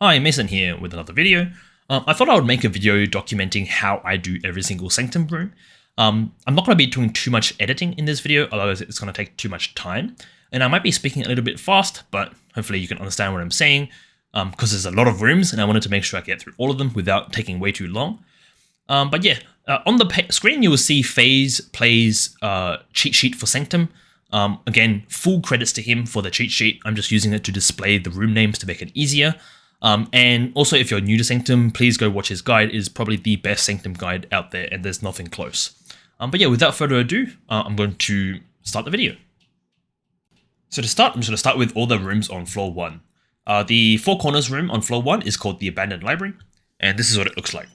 Hi, Mason here with another video. I thought I would make a video documenting how I do every single Sanctum room. I'm not going to be doing too much editing in this video, otherwise it's going to take too much time. And I might be speaking a little bit fast, but hopefully you can understand what I'm saying, because there's a lot of rooms and I wanted to make sure I get through all of them without taking way too long. On the screen you will see FaZe plays cheat sheet for Sanctum. Again, full credits to him for the cheat sheet. I'm just using it to display the room names to make it easier. And also, if you're new to Sanctum, please go watch his guide. It is probably the best Sanctum guide out there, and there's nothing close. Without further ado, I'm going to start the video. So to start, I'm just going to start with all the rooms on floor 1. The Four Corners room on floor 1 is called the Abandoned Library, and this is what it looks like.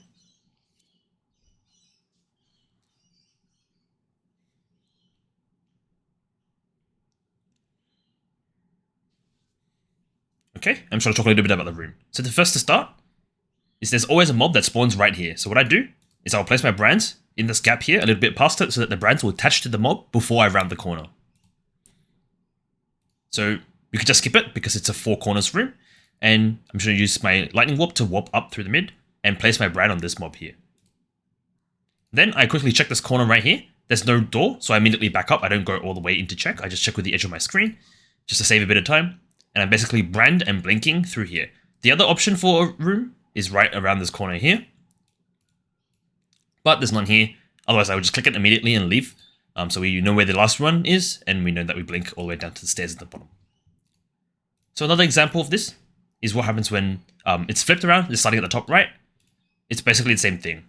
Okay, I'm just going to talk a little bit about the room. So the first to start is there's always a mob that spawns right here. So what I do is I'll place my brands in this gap here, a little bit past it, so that the brands will attach to the mob before I round the corner. So you can just skip it because it's a Four Corners room, and I'm just going to use my lightning warp to warp up through the mid and place my brand on this mob here. Then I quickly check this corner right here. There's no door, so I immediately back up. I don't go all the way into check. I just check with the edge of my screen just to save a bit of time. And I'm basically brand and blinking through here. The other option for a room is right around this corner here. But there's none here. Otherwise, I would just click it immediately and leave. So we know where the last one is, and we know that we blink all the way down to the stairs at the bottom. So another example of this is what happens when it's flipped around. It's starting at the top right. It's basically the same thing.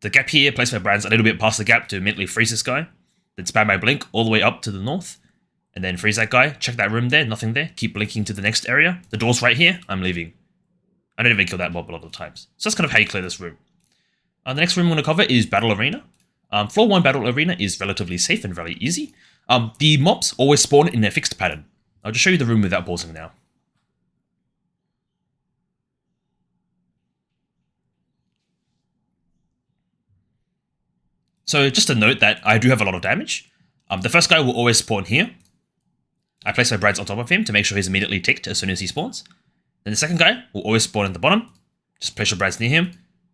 The gap here, place my brands a little bit past the gap to immediately freeze this guy. Then spam my blink all the way up to the north. And then freeze that guy, check that room there, nothing there, keep blinking to the next area. The door's right here, I'm leaving. I don't even kill that mob a lot of the times. So that's kind of how you clear this room. The next room I'm going to cover is Battle Arena. Floor 1 Battle Arena is relatively safe and very easy. The mobs always spawn in a fixed pattern. I'll just show you the room without pausing now. So just to note that I do have a lot of damage. The first guy will always spawn here. I place my brands on top of him to make sure he's immediately ticked as soon as he spawns. Then the second guy will always spawn at the bottom. Just place your brands near him.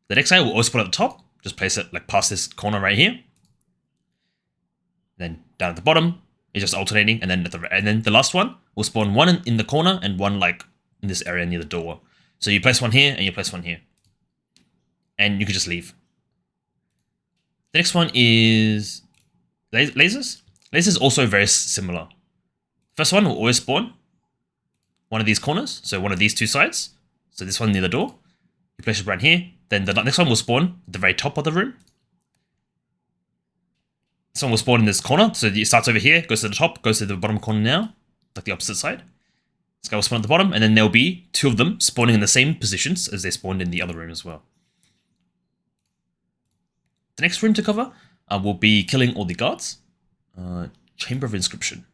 The next guy will always spawn at the top. Just place it like past this corner right here. Then down at the bottom, it's just alternating. And then the last one will spawn one in the corner and one like in this area near the door. So you place one here and you place one here. And you can just leave. The next one is lasers. Lasers is also very similar. First one will always spawn one of these corners, so one of these two sides. So this one near the door. You place your brand here. Then the next one will spawn at the very top of the room. This one will spawn in this corner. So it starts over here, goes to the top, goes to the bottom corner now, like the opposite side. This guy will spawn at the bottom, and then there'll be two of them spawning in the same positions as they spawned in the other room as well. The next room to cover will be killing all the guards. Chamber of Inscription.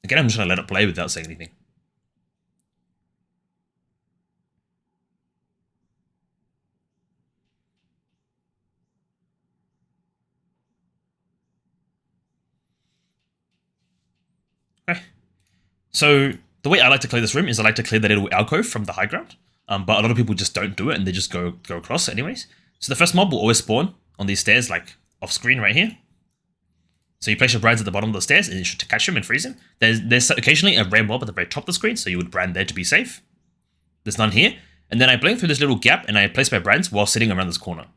Again, I'm just going to let it play without saying anything. Okay. So the way I like to clear this room is I like to clear the little alcove from the high ground. But a lot of people just don't do it and they just go across anyways. So the first mob will always spawn on these stairs like off screen right here. So you place your brands at the bottom of the stairs and you should catch him and freeze him. There's occasionally a rare mob at the very top of the screen, so you would brand there to be safe. There's none here. And then I blink through this little gap and I place my brands while sitting around this corner.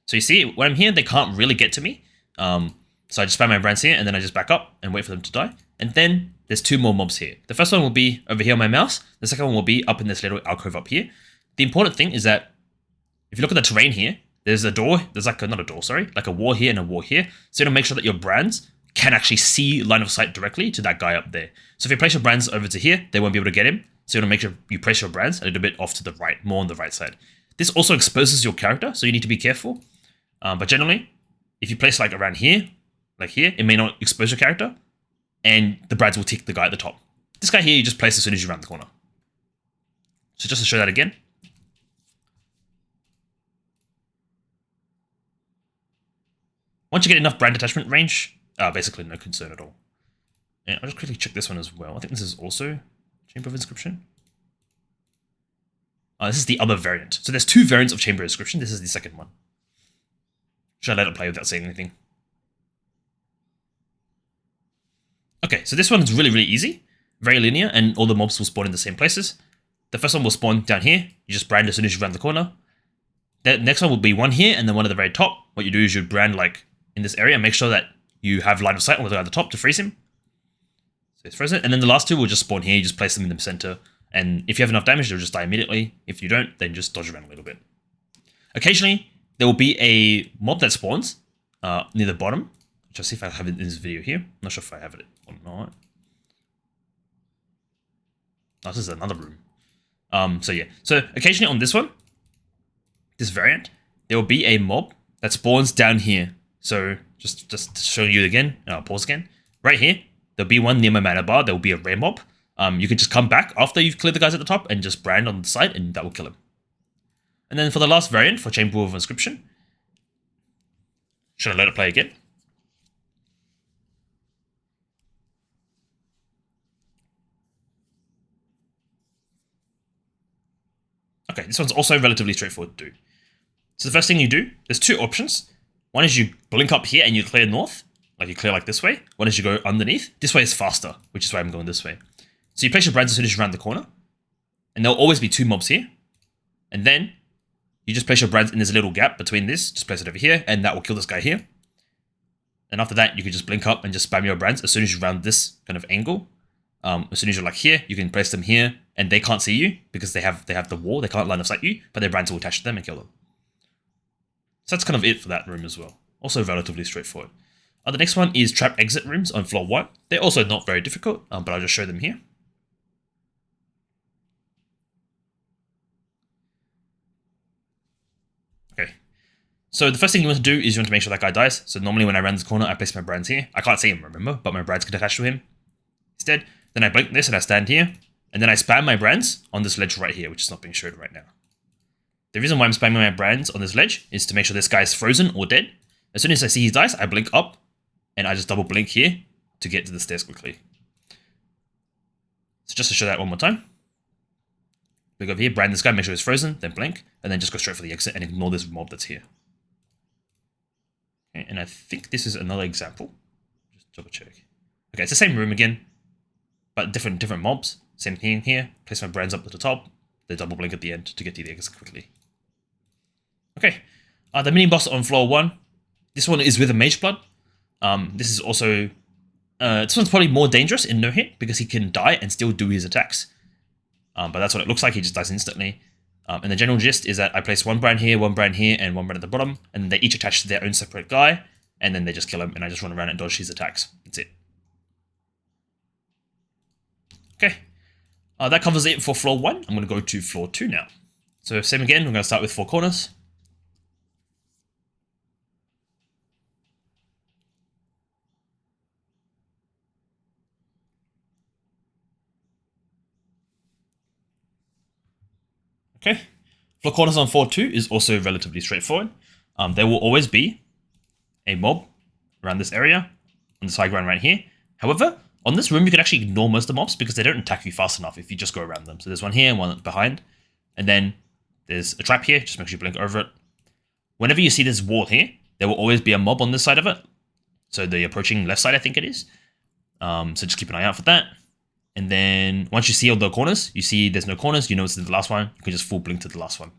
So you see, when I'm here, they can't really get to me. So I just spam my brands here and then I just back up and wait for them to die. And then there's two more mobs here. The first one will be over here on my mouse. The second one will be up in this little alcove up here. The important thing is that if you look at the terrain here, there's a door, like a wall here and a wall here. So you want to make sure that your brands can actually see line of sight directly to that guy up there. So if you place your brands over to here, they won't be able to get him. So you want to make sure you place your brands a little bit off to the right, more on the right side. This also exposes your character, so you need to be careful. But generally, if you place like around here, like here, it may not expose your character, and the brands will tick the guy at the top. This guy here, you just place as soon as you round the corner. So just to show that again. Once you get enough brand attachment range, basically no concern at all. And I'll just quickly check this one as well. I think this is also Chamber of Inscription. This is the other variant. So there's two variants of Chamber of Inscription. This is the second one. Should I let it play without saying anything? Okay, so this one is really, really easy. Very linear, and all the mobs will spawn in the same places. The first one will spawn down here. You just brand as soon as you round the corner. The next one will be one here, and then one at the very top. What you do is you brand like in this area, make sure that you have line of sight on the guy at the top to freeze him. So it's frozen. And then the last two will just spawn here. You just place them in the center. And if you have enough damage, they'll just die immediately. If you don't, then just dodge around a little bit. Occasionally, there will be a mob that spawns near the bottom. Which I'll see if I have it in this video here. I'm not sure if I have it or not. Oh, this is another room. So yeah. So occasionally on this one, this variant, there will be a mob that spawns down here. So just to show you again, pause again. Right here, there'll be one near my mana bar. There will be a rare mob. You can just come back after you've cleared the guys at the top and just brand on the side, and that will kill him. And then for the last variant, for Chamber of Inscription, should I let it play again? Okay, this one's also relatively straightforward to do. So the first thing you do, there's two options. One is you blink up here and you clear north, like you clear like this way. One is you go underneath. This way is faster, which is why I'm going this way. So you place your brands as soon as you round the corner, and there'll always be two mobs here. And then you just place your brands in this little gap between this, just place it over here, and that will kill this guy here. And after that, you can just blink up and just spam your brands as soon as you round this kind of angle. As soon as you're like here, you can place them here, and they can't see you because they have the wall. They can't line of sight you, but their brands will attach to them and kill them. So that's kind of it for that room as well. Also relatively straightforward. The next one is trap exit rooms on floor 1. They're also not very difficult, but I'll just show them here. Okay. So the first thing you want to do is you want to make sure that guy dies. So normally when I round this corner, I place my brands here. I can't see him, remember, but my brands can attach to him. Instead, then I blink this and I stand here, and then I spam my brands on this ledge right here, which is not being showed right now. The reason why I'm spamming my brands on this ledge is to make sure this guy is frozen or dead. As soon as I see he dies, I blink up, and I just double blink here to get to the stairs quickly. So just to show that one more time. Blink over here, brand this guy, make sure he's frozen, then blink, and then just go straight for the exit and ignore this mob that's here. Okay, and I think this is another example. Just double check. Okay, it's the same room again, but different mobs. Same thing here. Place my brands up to the top. They double blink at the end to get to the exit quickly. Okay, the mini boss on floor 1. This one is with a mage blood. This is also this one's probably more dangerous in no hit because he can die and still do his attacks. But that's what it looks like. He just dies instantly. And the general gist is that I place one brand here, and one brand at the bottom, and they each attach to their own separate guy, and then they just kill him, and I just run around and dodge his attacks. That's it. Okay, that covers it for floor 1. I'm going to go to floor 2 now. So same again, we're going to start with 4 corners. Okay, floor corners on floor 2 is also relatively straightforward. There will always be a mob around this area, on this high ground right here. However, on this room, you can actually ignore most of the mobs because they don't attack you fast enough if you just go around them. So there's one here, one behind, and then there's a trap here. Just make sure you blink over it. Whenever you see this wall here, there will always be a mob on this side of it. So the approaching left side, I think it is. So just keep an eye out for that. And then once you see all the corners, you see there's no corners, you know it's the last one, you can just full blink to the last one.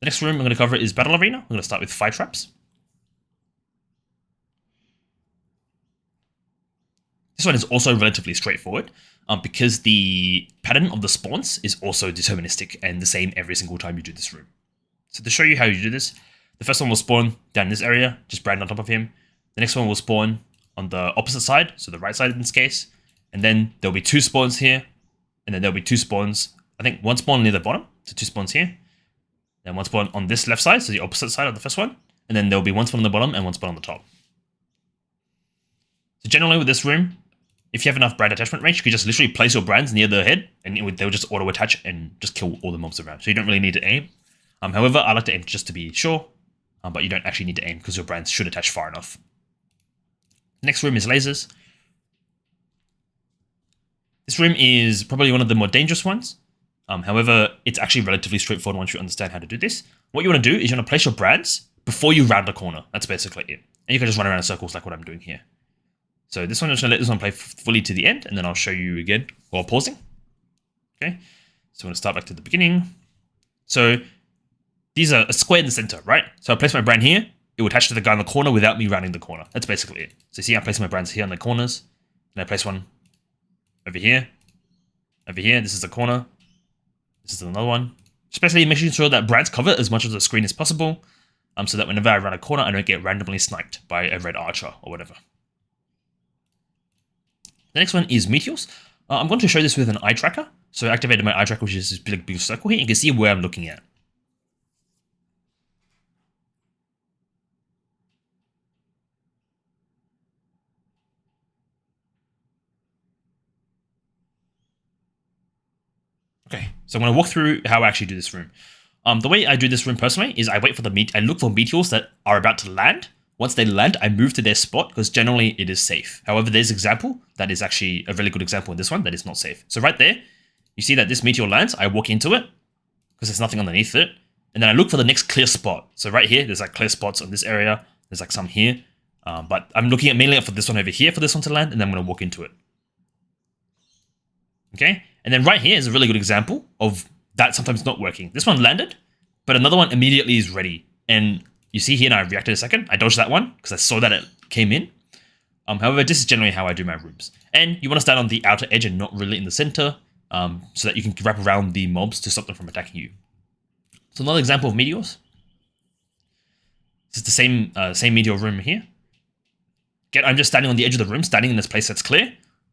The next room I'm going to cover is Battle Arena. I'm going to start with 5 traps. This one is also relatively straightforward because the pattern of the spawns is also deterministic and the same every single time you do this room. So to show you how you do this, the first one will spawn down this area, just brand on top of him. The next one will spawn on the opposite side, so the right side in this case. And then there'll be 2 spawns here, and then there'll be 2 spawns, I think 1 spawn near the bottom, so 2 spawns here. Then 1 spawn on this left side, so the opposite side of the first one. And then there'll be 1 spawn on the bottom and 1 spawn on the top. So generally with this room, if you have enough brand attachment range, you can just literally place your brands near the head, and they'll just auto-attach and just kill all the mobs around. So you don't really need to aim. However, I like to aim just to be sure, but you don't actually need to aim because your brands should attach far enough. Next room is lasers. This room is probably one of the more dangerous ones. However, it's actually relatively straightforward once you understand how to do this. What you want to do is you want to place your brands before you round the corner. That's basically it. And you can just run around in circles like what I'm doing here. So this one, I'm just going to let this one play fully to the end, and then I'll show you again while pausing. Okay, so I'm going to start back to the beginning. So these are a square in the center, right? So I place my brand here. It will attach to the guy in the corner without me rounding the corner. That's basically it. So see, I'm placing my brands here on the corners. And I place one over here. Over here, this is the corner. This is another one. Just basically making sure that brands cover as much of the screen as possible. So that whenever I run a corner, I don't get randomly sniped by a red archer or whatever. The next one is Meteors. I'm going to show this with an eye tracker. So I activated my eye tracker, which is this big blue circle here. You can see where I'm looking at. Okay, so I'm going to walk through how I actually do this room. The way I do this room personally is I wait for I look for meteors that are about to land. Once they land, I move to their spot because generally it is safe. However, there's an example that is actually a really good example in this one that is not safe. So right there, you see that this meteor lands. I walk into it because there's nothing underneath it. And then I look for the next clear spot. So right here, there's like clear spots on this area. There's like some here. But I'm looking at mainly for this one over here for this one to land. And then I'm going to walk into it. Okay. And then right here is a really good example of that sometimes not working. This one landed, but another one immediately is ready. And you see here, and I reacted a second. I dodged that one because I saw that it came in. However, this is generally how I do my rooms. And you want to stand on the outer edge and not really in the center so that you can wrap around the mobs to stop them from attacking you. So another example of meteors. This is the same meteor room here. Again, I'm just standing on the edge of the room, standing in this place that's clear,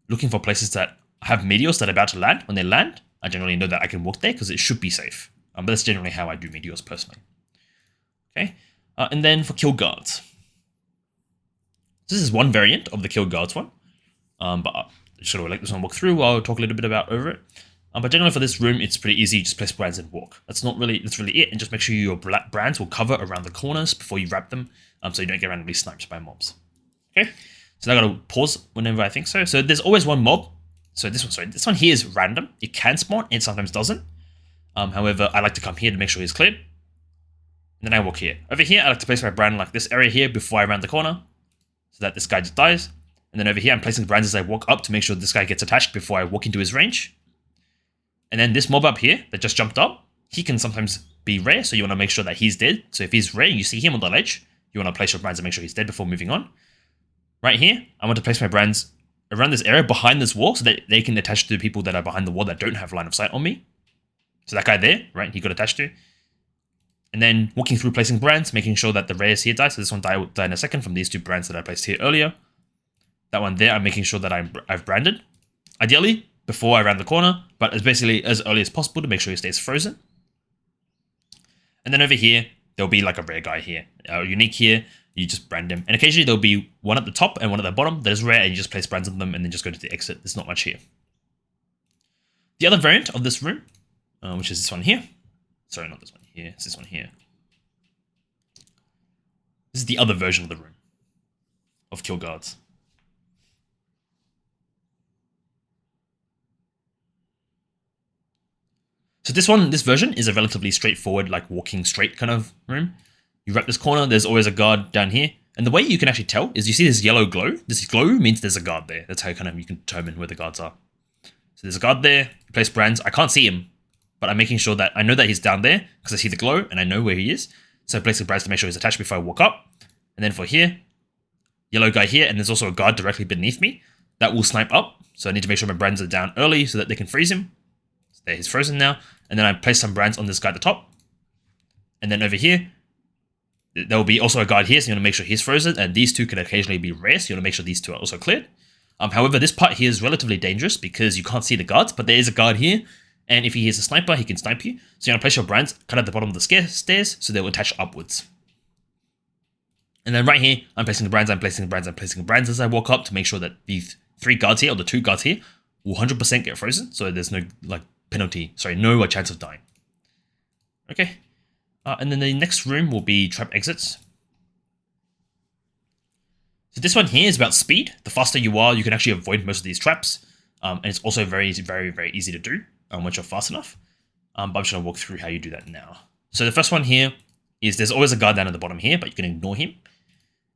looking for places that have meteors that are about to land. When they land, I generally know that I can walk there because it should be safe. But that's generally how I do meteors personally. Okay, and then for kill guards. This is one variant of the kill guards one. But I'm just going to let this one walk through. I'll talk a little bit about over it. But generally for this room, it's pretty easy. You just place brands and walk. That's really it. And just make sure your brands will cover around the corners before you wrap them, so you don't get randomly sniped by mobs. Okay, so now I got to pause whenever I think so. So there's always one mob. So this one here is random. It can spawn, it sometimes doesn't. However, I like to come here to make sure he's cleared. And then I walk here. Over here, I like to place my brand like this area here before I round the corner, so that this guy just dies. And then over here, I'm placing brands as I walk up to make sure this guy gets attached before I walk into his range. And then this mob up here that just jumped up, he can sometimes be rare, so you want to make sure that he's dead. So if he's rare, you see him on the ledge, you want to place your brands and make sure he's dead before moving on. Right here, I want to place my brands around this area behind this wall so that they can attach to people that are behind the wall that don't have line of sight on me. So that guy there, right, he got attached to. And then walking through placing brands, making sure that the rares here die. So this one will die in a second from these two brands that I placed here earlier. That one there, I'm making sure that I've branded. Ideally, before I round the corner, but as basically as early as possible to make sure he stays frozen. And then over here, there'll be like a rare guy here. Unique here, you just brand him. And occasionally there'll be one at the top and one at the bottom that is rare, and you just place brands on them and then just go to the exit. There's not much here. The other variant of this room, which is this one here. Sorry, not this one here. It's this one here. This is the other version of the room of kill guards. So this version is a relatively straightforward, like walking straight kind of room. You wrap this corner, there's always a guard down here. And the way you can actually tell is you see this yellow glow. This glow means there's a guard there. That's how you can determine where the guards are. So there's a guard there, you place brands. I can't see him, but I'm making sure that I know that he's down there because I see the glow and I know where he is. So I place the brands to make sure he's attached before I walk up. And then for here, yellow guy here, and there's also a guard directly beneath me that will snipe up. So I need to make sure my brands are down early so that they can freeze him. So there, he's frozen now. And then I place some brands on this guy at the top. And then over here, there will be also a guard here, so you want to make sure he's frozen. And these two can occasionally be rare, so you want to make sure these two are also cleared. However, this part here is relatively dangerous because you can't see the guards, but there is a guard here. And if he is a sniper, he can snipe you. So you want to place your brands kind of at the bottom of the stairs, so they will attach upwards. And then right here, I'm placing the brands, I'm placing the brands, I'm placing the brands as I walk up to make sure that these three guards here, or the two guards here, will 100% get frozen. So there's no no chance of dying. Okay. And then the next room will be trap exits. So this one here is about speed. The faster you are, you can actually avoid most of these traps. And it's also very, very, very easy to do once you're fast enough. But I'm just going to walk through how you do that now. So the first one here is there's always a guard down at the bottom here, but you can ignore him.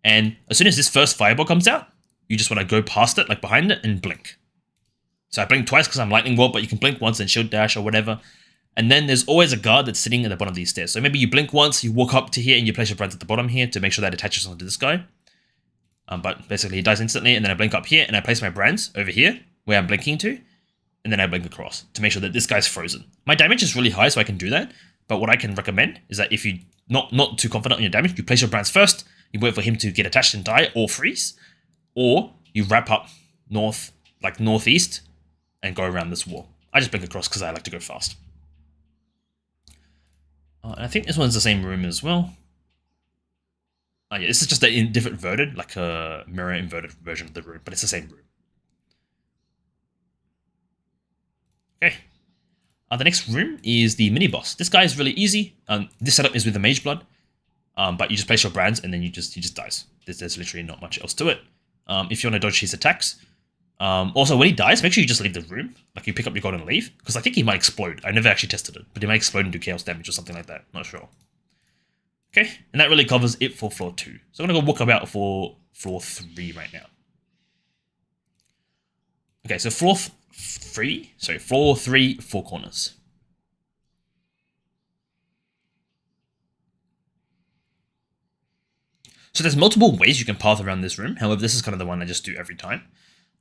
And as soon as this first fireball comes out, you just want to go past it, like behind it, and blink. So I blink twice because I'm lightning bolt, but you can blink once and shield dash or whatever. And then there's always a guard that's sitting at the bottom of these stairs. So maybe you blink once, you walk up to here, and you place your brands at the bottom here to make sure that attaches onto this guy. But basically he dies instantly, and then I blink up here, and I place my brands over here, where I'm blinking to, and then I blink across to make sure that this guy's frozen. My damage is really high, so I can do that. But what I can recommend is that if you're not too confident on your damage, you place your brands first, you wait for him to get attached and die or freeze, or you wrap up north, like northeast, and go around this wall. I just blink across because I like to go fast. And I think this one's the same room as well. Yeah, this is just a different inverted, like a mirror inverted version of the room, but it's the same room. Okay. The next room is the mini boss. This guy is really easy. This setup is with the mage blood, but you just place your brands and then he just dies. There's literally not much else to it. If you want to dodge his attacks. Also, when he dies, make sure you just leave the room. Like you pick up your gold and leave, because I think he might explode. I never actually tested it, but he might explode and do chaos damage or something like that. Not sure. Okay, and that really covers it for floor 2. So I'm gonna go walk about for floor 3 right now. Okay, so floor 3, 4 corners. So there's multiple ways you can path around this room. However, this is kind of the one I just do every time.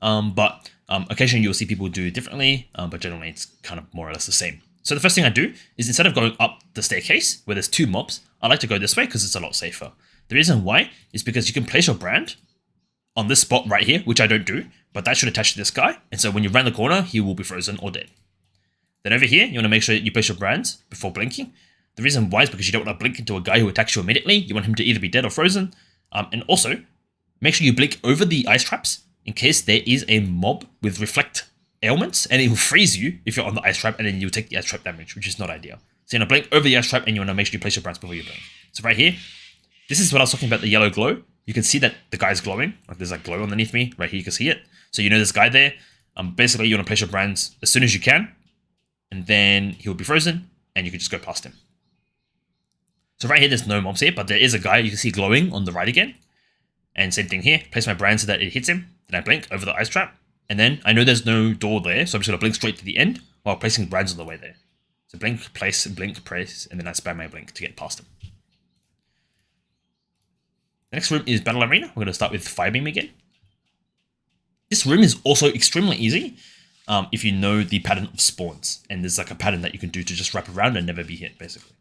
But occasionally you'll see people do it differently, but generally it's kind of more or less the same. So the first thing I do is instead of going up the staircase where there's 2 mobs, I like to go this way because it's a lot safer. The reason why is because you can place your brand on this spot right here, which I don't do, but that should attach to this guy. And so when you round the corner, he will be frozen or dead. Then over here, you want to make sure you place your brands before blinking. The reason why is because you don't want to blink into a guy who attacks you immediately. You want him to either be dead or frozen. And also, make sure you blink over the ice traps in case there is a mob with reflect ailments, and it will freeze you if you're on the ice trap, and then you'll take the ice trap damage, which is not ideal. So you want to blink over the ice trap, and you want to make sure you place your brands before you blink. So right here, this is what I was talking about, the yellow glow. You can see that the guy's glowing. Like there's like glow underneath me. Right here, you can see it. So you know this guy there. Basically, you want to place your brands as soon as you can, and then he will be frozen, and you can just go past him. So right here, there's no mobs here, but there is a guy you can see glowing on the right again. And same thing here. Place my brand so that it hits him. Then I blink over the ice trap. And then I know there's no door there, so I'm just going to blink straight to the end while placing brands on the way there. So blink, place, and then I spam my blink to get past him. The next room is Battle Arena. We're going to start with Firebeam again. This room is also extremely easy if you know the pattern of spawns. And there's like a pattern that you can do to just wrap around and never be hit, basically.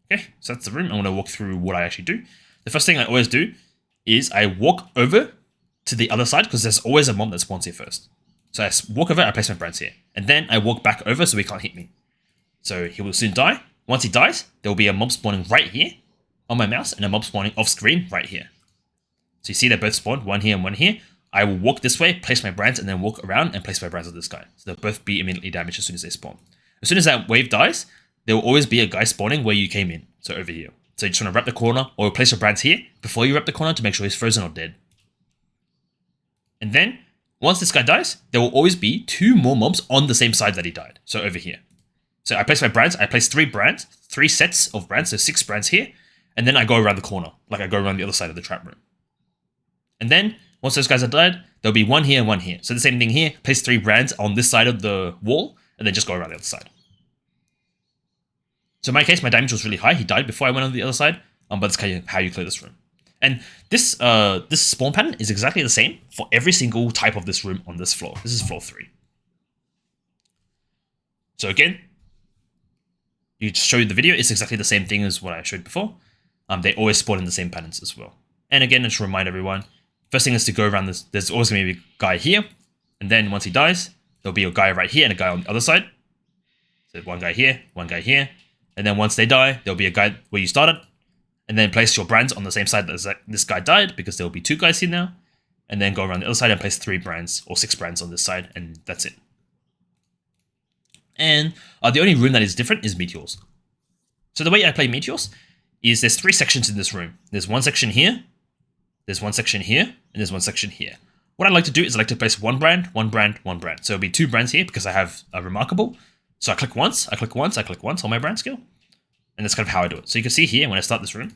Okay, so that's the room. I'm going to walk through what I actually do. The first thing I always do is I walk over to the other side because there's always a mob that spawns here first. So I walk over, I place my brands here. And then I walk back over so he can't hit me. So he will soon die. Once he dies, there will be a mob spawning right here on my mouse and a mob spawning off screen right here. So you see they both spawned, one here and one here. I will walk this way, place my brands, and then walk around and place my brands on this guy. So they'll both be immediately damaged as soon as they spawn. As soon as that wave dies, there will always be a guy spawning where you came in. So over here. So you just want to wrap the corner or place your brands here before you wrap the corner to make sure he's frozen or dead. And then, once this guy dies, there will always be 2 more mobs on the same side that he died. So over here. So I place my brands. I place 3 brands, 3 sets of brands, so 6 brands here. And then I go around the corner, like I go around the other side of the trap room. And then, once those guys are died, there'll be 1 here and 1 here. So the same thing here, place 3 brands on this side of the wall, and then just go around the other side. So in my case, my damage was really high. He died before I went on the other side. But that's kind of how you clear this room. And this spawn pattern is exactly the same for every single type of this room on this floor. This is floor 3. So again, you just show you the video. It's exactly the same thing as what I showed before. They always spawn in the same patterns as well. And again, just remind everyone, first thing is to go around this. There's always going to be a guy here. And then once he dies, there'll be a guy right here and a guy on the other side. So one guy here, one guy here. And then once they die, there'll be a guy where you started. And then place your brands on the same side that this guy died, because there'll be 2 guys here now. And then go around the other side and place 3 brands or 6 brands on this side, and that's it. And the only room that is different is Meteors. So the way I play Meteors is there's 3 sections in this room. There's one section here, there's one section here, and there's one section here. What I like to do is I like to place one brand, one brand, one brand. So it'll be 2 brands here because I have a Remarkable. So I click once, I click once, I click once on my brand skill. And that's kind of how I do it. So you can see here when I start this room.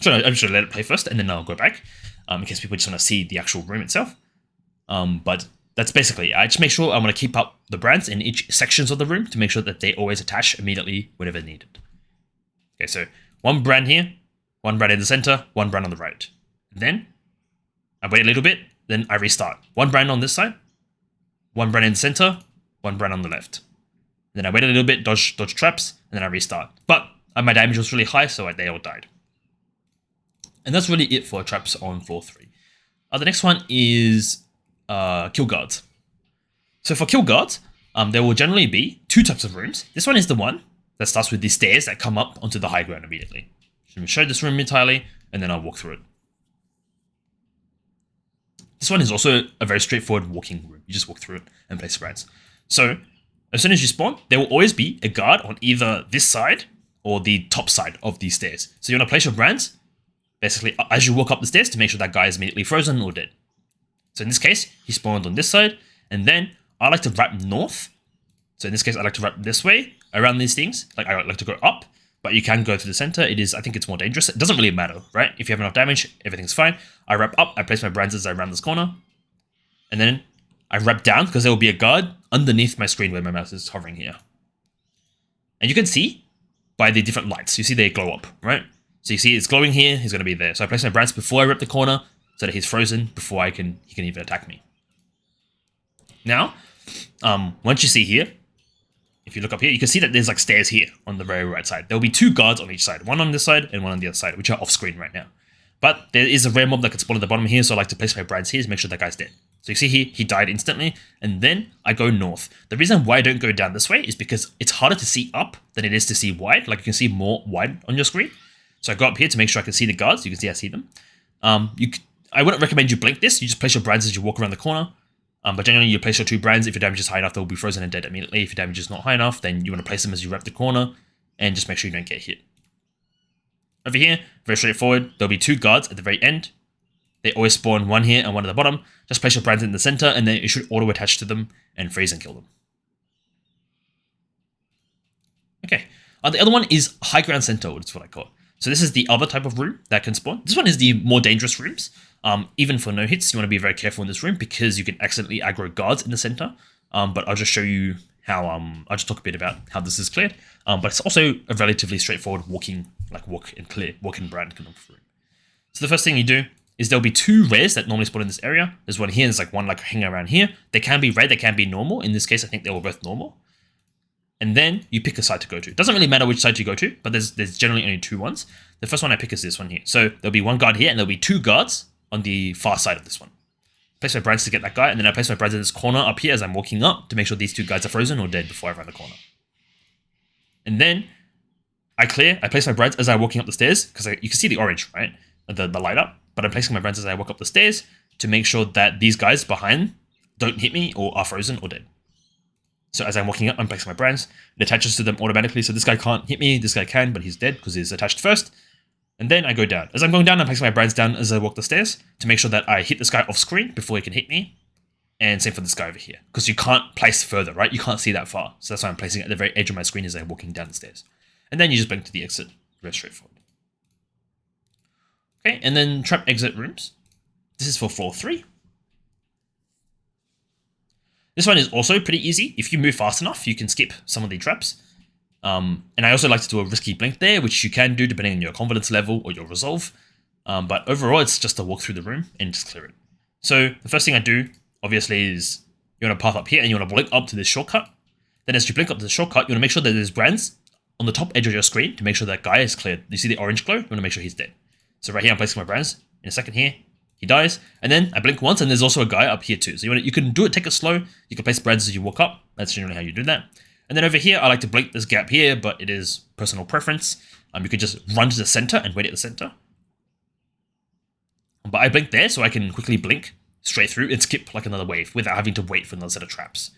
I'm just going to let it play first, and then I'll go back in case people just want to see the actual room itself. But that's basically it. I just make sure I want to keep up the brands in each sections of the room to make sure that they always attach immediately whenever needed. Okay, so one brand here, one brand in the center, one brand on the right. Then I wait a little bit, then I restart. One brand on this side, one brand in the center, one brand on the left. Then I wait a little bit, dodge traps, and then I restart. But my damage was really high, so they all died. And that's really it for traps on floor 3. The next one is kill guards. So for kill guards, there will generally be 2 types of rooms. This one is the one that starts with these stairs that come up onto the high ground immediately. So let me show this room entirely, and then I'll walk through it. This one is also a very straightforward walking room. You just walk through it and place brands. So as soon as you spawn, there will always be a guard on either this side or the top side of these stairs. So you want to place your brands basically as you walk up the stairs to make sure that guy is immediately frozen or dead. So in this case, he spawned on this side, and then I like to wrap north. So in this case, I like to wrap this way around these things. Like I like to go up, but you can go to the center. I think it's more dangerous. It doesn't really matter, right? If you have enough damage, everything's fine. I wrap up, I place my brands as I round this corner, and then I wrap down because there will be a guard underneath my screen where my mouse is hovering here. And you can see by the different lights, you see they glow up, right? So you see it's glowing here, he's going to be there. So I place my brands before I wrap the corner so that he's frozen before he can even attack me. Now, once you see here, if you look up here, you can see that there's like stairs here on the very right side. There will be 2 guards on each side, one on this side and one on the other side, which are off screen right now. But there is a rare mob that can spawn at the bottom here, so I like to place my brands here to make sure that guy's dead. So you see here, he died instantly, and then I go north. The reason why I don't go down this way is because it's harder to see up than it is to see wide. Like you can see more wide on your screen. So I go up here to make sure I can see the guards. You can see I see them. I wouldn't recommend you blink this. You just place your brands as you walk around the corner. But generally, you place your 2 brands. If your damage is high enough, they'll be frozen and dead immediately. If your damage is not high enough, then you want to place them as you wrap the corner and just make sure you don't get hit. Over here, very straightforward. There'll be 2 guards at the very end. They always spawn one here and one at the bottom. Just place your brands in the center, and then it should auto-attach to them and freeze and kill them. Okay. The other one is High Ground Center, that's what I call it. So this is the other type of room that can spawn. This one is the more dangerous rooms. Even for no hits, you want to be very careful in this room because you can accidentally aggro guards in the center. But I'll just show you how, I'll just talk a bit about how this is cleared. But it's also a relatively straightforward walk and brand kind of room. So the first thing you do is there'll be 2 rares that normally spawn in this area. There's one here, there's like one like hanging around here. They can be red, they can be normal. In this case, I think they were both normal. And then you pick a side to go to. It doesn't really matter which side you go to, but there's generally only 2 ones. The first one I pick is this one here. So there'll be 1 guard here, and there'll be 2 guards on the far side of this one. Place my brands to get that guy, and then I place my brands in this corner up here as I'm walking up to make sure these 2 guys are frozen or dead before I run the corner. And then I place my brands as I'm walking up the stairs, because you can see the orange, right? The light up. But I'm placing my brands as I walk up the stairs to make sure that these guys behind don't hit me or are frozen or dead. So as I'm walking up, I'm placing my brands. It attaches to them automatically. So this guy can't hit me. This guy can, but he's dead because he's attached first. And then I go down. As I'm going down, I'm placing my brands down as I walk the stairs to make sure that I hit this guy off screen before he can hit me. And same for this guy over here. Because you can't place further, right? You can't see that far. So that's why I'm placing it at the very edge of my screen as I'm walking down the stairs. And then you just blink to the exit. Very straightforward. Okay, and then trap exit rooms. This is for floor 3. This one is also pretty easy. If you move fast enough, you can skip some of the traps. And I also like to do a risky blink there, which you can do depending on your confidence level or your resolve. But overall, it's just to walk through the room and just clear it. So the first thing I do, obviously, is you want to path up here and you want to blink up to this shortcut. Then as you blink up to the shortcut, you want to make sure that there's brands on the top edge of your screen to make sure that guy is cleared. You see the orange glow? You want to make sure he's dead. So right here, I'm placing my brands. In a second here, he dies. And then I blink once, and there's also a guy up here too. So you can do it, take it slow. You can place brands as you walk up. That's generally how you do that. And then over here, I like to blink this gap here, but it is personal preference. You could just run to the center and wait at the center. But I blink there so I can quickly blink straight through and skip like another wave without having to wait for another set of traps.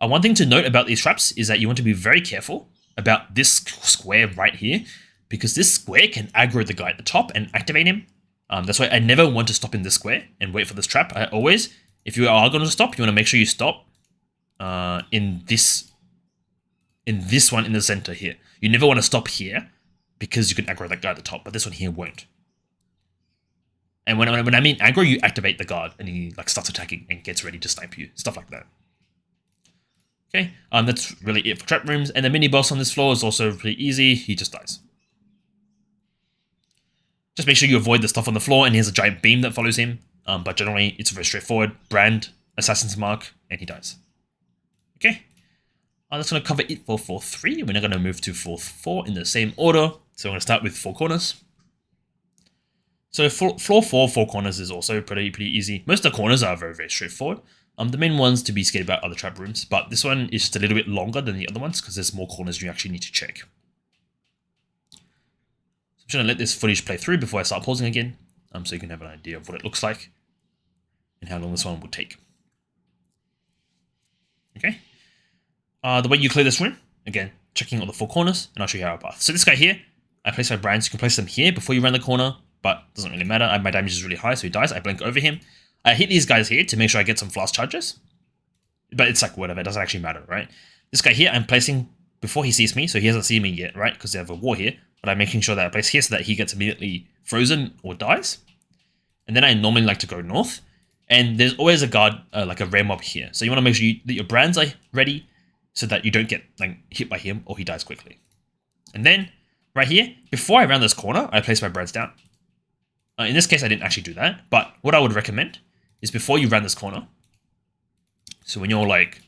One thing to note about these traps is that you want to be very careful about this square right here, because this square can aggro the guy at the top and activate him. That's why I never want to stop in this square and wait for this trap. I always, if you are going to stop, you want to make sure you stop in this one in the center here. You never want to stop here because you can aggro that guy at the top, but this one here won't. And when I mean aggro, you activate the guard and he like starts attacking and gets ready to snipe you, stuff like that. Okay, that's really it for trap rooms. And the mini boss on this floor is also pretty easy. He just dies. Just make sure you avoid the stuff on the floor, and he has a giant beam that follows him. But generally, it's very straightforward. Brand, Assassin's Mark, and he dies. Okay, that's going to cover it for floor 3. We're now going to move to floor 4 in the same order. So I'm going to start with 4 corners. So floor 4 corners is also pretty easy. Most of the corners are very straightforward. The main ones to be scared about are the trap rooms, but this one is just a little bit longer than the other ones because there's more corners you actually need to check. I'm just going to let this footage play through before I start pausing again, so you can have an idea of what it looks like and how long this one will take. Okay. The way you clear this room, again, checking all the 4 corners, and I'll show you how I path. So this guy here, I place my brands. You can place them here before you run the corner, but it doesn't really matter. My damage is really high, so he dies. I blink over him. I hit these guys here to make sure I get some flash charges, but it's like whatever. It doesn't actually matter, right? This guy here, I'm placing before he sees me, so he hasn't seen me yet, right? Because they have a war here. But I'm making sure that I place here so that he gets immediately frozen or dies. And then I normally like to go north. And there's always a guard, like a rare mob here. So you want to make sure that your brands are ready so that you don't get like hit by him or he dies quickly. And then right here, before I round this corner, I place my brands down. In this case, I didn't actually do that. But what I would recommend is before you round this corner. So when you're like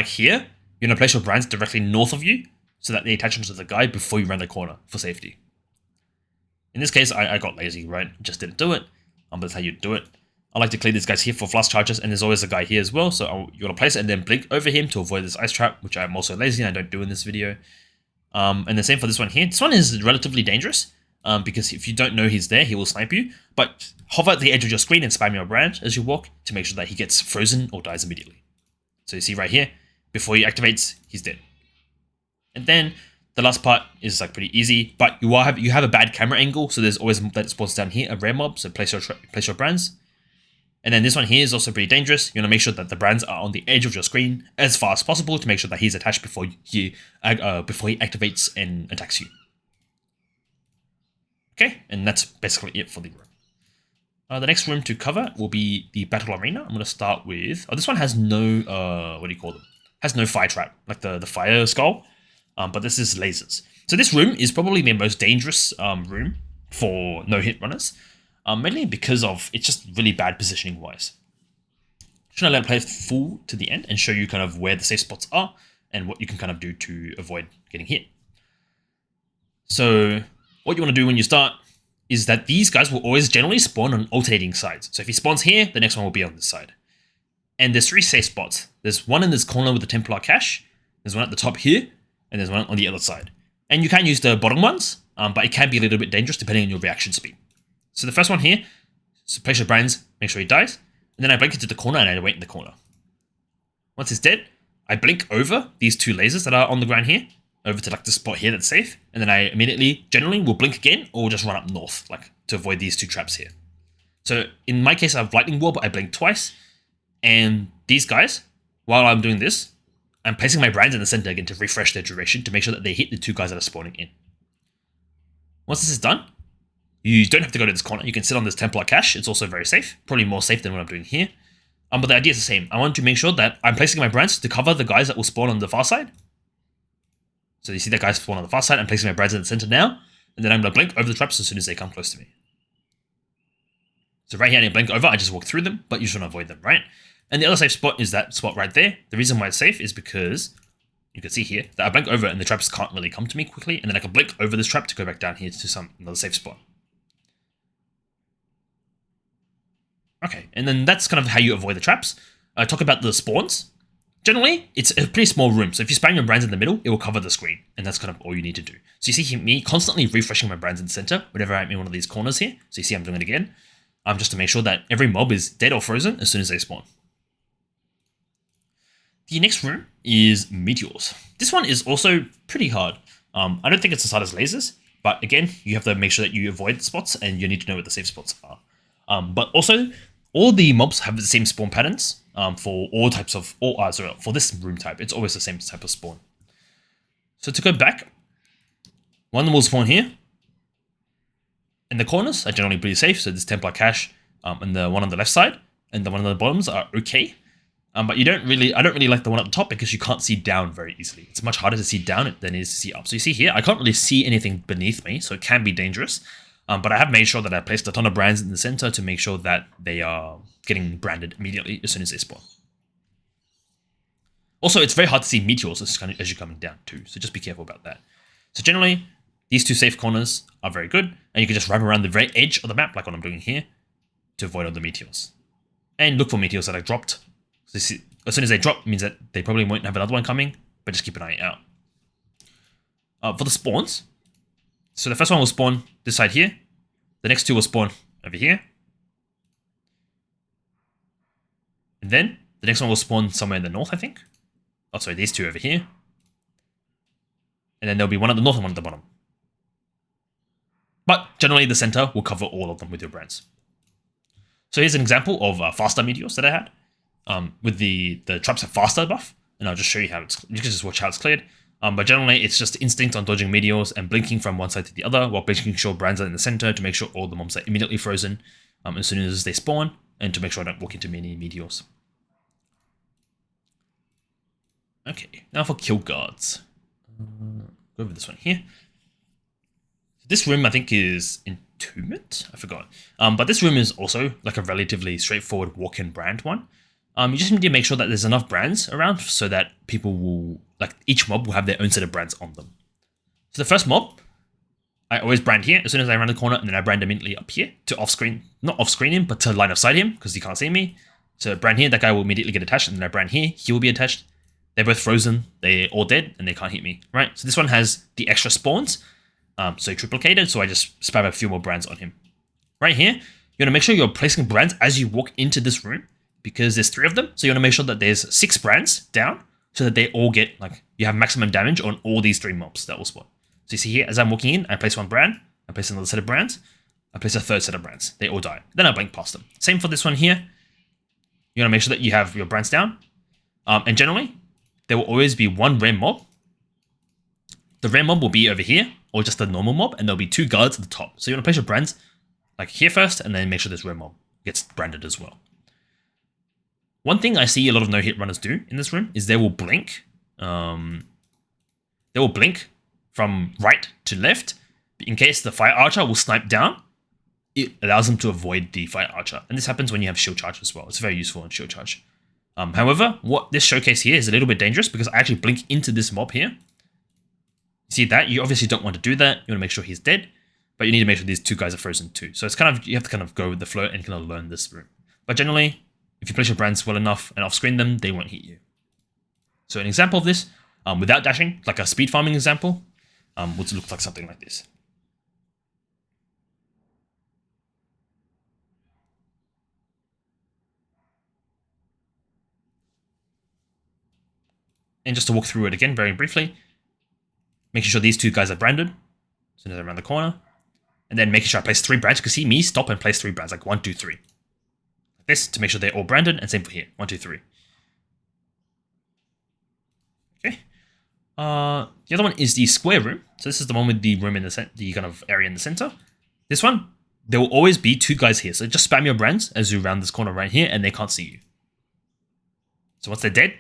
here, you're going to place your brands directly north of you so that they attach to the guy before you round the corner for safety. In this case, I got lazy, right? Just didn't do it. But that's how you do it. I like to clear these guys here for flash charges, and there's always a guy here as well. So you want to place it and then blink over him to avoid this ice trap, which I'm also lazy and I don't do in this video. And the same for this one here. This one is relatively dangerous because if you don't know he's there, he will snipe you. But hover at the edge of your screen and spam your brand as you walk to make sure that he gets frozen or dies immediately. So you see right here, before he activates, he's dead. And then the last part is like pretty easy, but you have a bad camera angle, so there's always that spawns down here a rare mob. So place your brands. And then this one here is also pretty dangerous. You want to make sure that the brands are on the edge of your screen as far as possible to make sure that he's attached before he activates and attacks you. Okay, and that's basically it for the room. The next room to cover will be the battle arena. I'm going to start with... this one has no... what do you call them? Has no fire trap, like the fire skull. But this is lasers. So this room is probably the most dangerous room for no-hit runners. Mainly because of it's just really bad positioning wise. Should I let it play full to the end and show you kind of where the safe spots are and what you can kind of do to avoid getting hit. So what you want to do when you start is that these guys will always generally spawn on alternating sides. So if he spawns here, the next one will be on this side. And there's 3 safe spots. There's one in this corner with the Templar cache. There's one at the top here, and there's one on the other side. And you can use the bottom ones, but it can be a little bit dangerous depending on your reaction speed. So the first one here, so place your brands, make sure he dies, and then I blink into the corner and I wait in the corner. Once he's dead, I blink over these 2 lasers that are on the ground here, over to like the spot here that's safe, and then I immediately, generally, will blink again or just run up north, like to avoid these 2 traps here. So in my case, I have lightning wall, but I blink twice, and these guys, while I'm doing this, I'm placing my brands in the center again to refresh their duration to make sure that they hit the 2 guys that are spawning in. Once this is done, you don't have to go to this corner. You can sit on this Templar cache. It's also very safe. Probably more safe than what I'm doing here. But the idea is the same. I want to make sure that I'm placing my brands to cover the guys that will spawn on the far side. So you see that guy spawn on the far side. I'm placing my brands in the center now. And then I'm going to blink over the traps as soon as they come close to me. So right here, I didn't blink over. I just walk through them, but you shouldn't avoid them, right? And the other safe spot is that spot right there. The reason why it's safe is because you can see here that I blink over and the traps can't really come to me quickly. And then I can blink over this trap to go back down here to another safe spot. Okay, and then that's kind of how you avoid the traps. Talk about the spawns. Generally, it's a pretty small room, so if you spam your brands in the middle, it will cover the screen, and that's kind of all you need to do. So you see me constantly refreshing my brands in the center whenever I'm in one of these corners here. So you see I'm doing it again, just to make sure that every mob is dead or frozen as soon as they spawn. The next room is Meteors. This one is also pretty hard. I don't think it's as hard as lasers, But again, you have to make sure that you avoid spots, and you need to know what the safe spots are. But also, all the mobs have the same spawn patterns for all types of, for this room type. It's always the same type of spawn. So to go back, one of them will spawn here. And the corners are generally pretty safe, so this Templar cache and the one on the left side and the one on the bottoms are okay. But I don't really like the one at the top because you can't see down very easily. It's much harder to see down than it is to see up. So you see here, I can't really see anything beneath me, so it can be dangerous. But I have made sure that I placed a ton of brands in the center to make sure that they are getting branded immediately as soon as they spawn. Also, it's very hard to see Meteors as you're coming down too, so just be careful about that. So generally, these two safe corners are very good, and you can just wrap around the very edge of the map, like what I'm doing here, to avoid all the Meteors. And look for Meteors that are dropped. So see, as soon as they drop, means that they probably won't have another one coming, but just keep an eye out. For the spawns, so the first one will spawn this side here, the next two will spawn over here, and then the next one will spawn somewhere in the north, I think. Oh, sorry, these two over here. And then there'll be one at the north and one at the bottom. But generally, the center will cover all of them with your brands. So here's an example of faster Meteors that I had. With the traps have faster buff, and I'll just show you how it's. You can just watch how it's cleared. But generally, it's just instinct on dodging Meteors and blinking from one side to the other, while making sure brands are in the center to make sure all the mobs are immediately frozen as soon as they spawn, and to make sure I don't walk into many Meteors. Okay, now for kill guards. Go over this one here. This room, I think, is Entombment. I forgot. But this room is also like a relatively straightforward walk-in brand one. You just need to make sure that there's enough brands around so that people will, like, each mob will have their own set of brands on them. So the first mob, I always brand here as soon as I round the corner, and then I brand immediately up here to off-screen, not off-screen him, but to line of sight him because he can't see me. So brand here, that guy will immediately get attached, and then I brand here, he will be attached. They're both frozen, they're all dead, and they can't hit me, right? So this one has the extra spawns, so triplicated, so I just spam a few more brands on him. Right here, you want to make sure you're placing brands as you walk into this room, because there's 3 of them, so you want to make sure that there's 6 brands down, so that they all get, like, you have maximum damage on all these 3 mobs that will spawn. So you see here, as I'm walking in, I place one brand, I place another set of brands, I place a third set of brands. They all die. Then I blink past them. Same for this one here. You want to make sure that you have your brands down, and generally, there will always be one rare mob. The rare mob will be over here, or just a normal mob, and there'll be 2 guards at the top. So you want to place your brands like here first, and then make sure this rare mob gets branded as well. One thing I see a lot of no-hit runners do in this room is they will blink. They will blink from right to left. In case the fire archer will snipe down, it allows them to avoid the fire archer. And this happens when you have shield charge as well. It's very useful in shield charge. However, what this showcase here is a little bit dangerous because I actually blink into this mob here. See that? You obviously don't want to do that. You want to make sure he's dead, but you need to make sure these 2 guys are frozen too. So it's kind of, you have to kind of go with the flow and kind of learn this room. But generally, if you place your brands well enough and off-screen them, they won't hit you. So an example of this, without dashing, like a speed farming example, would look like something like this. And just to walk through it again very briefly, making sure these 2 guys are branded as soon as I round the corner, and then making sure I place 3 brands. You can see me stop and place 3 brands, like 1, 2, 3. Like this, to make sure they're all branded, and same for here, 1, 2, 3. Okay. The other one is the square room. So this is the one with the room in the kind of area in the center. This one, there will always be 2 guys here. So just spam your brands as you round this corner right here, and they can't see you. So once they're dead,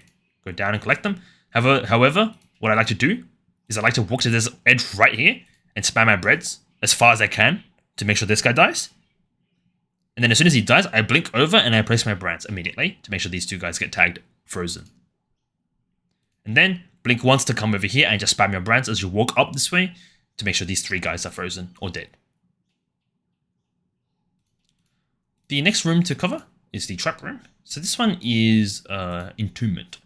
go down and collect them. However, what I like to do is I like to walk to this edge right here and spam my breads as far as I can to make sure this guy dies. And then as soon as he dies, I blink over and I place my brands immediately to make sure these 2 guys get tagged frozen. And then blink once to come over here and just spam your brands as you walk up this way to make sure these 3 guys are frozen or dead. The next room to cover is the trap room. So this one is Entombment.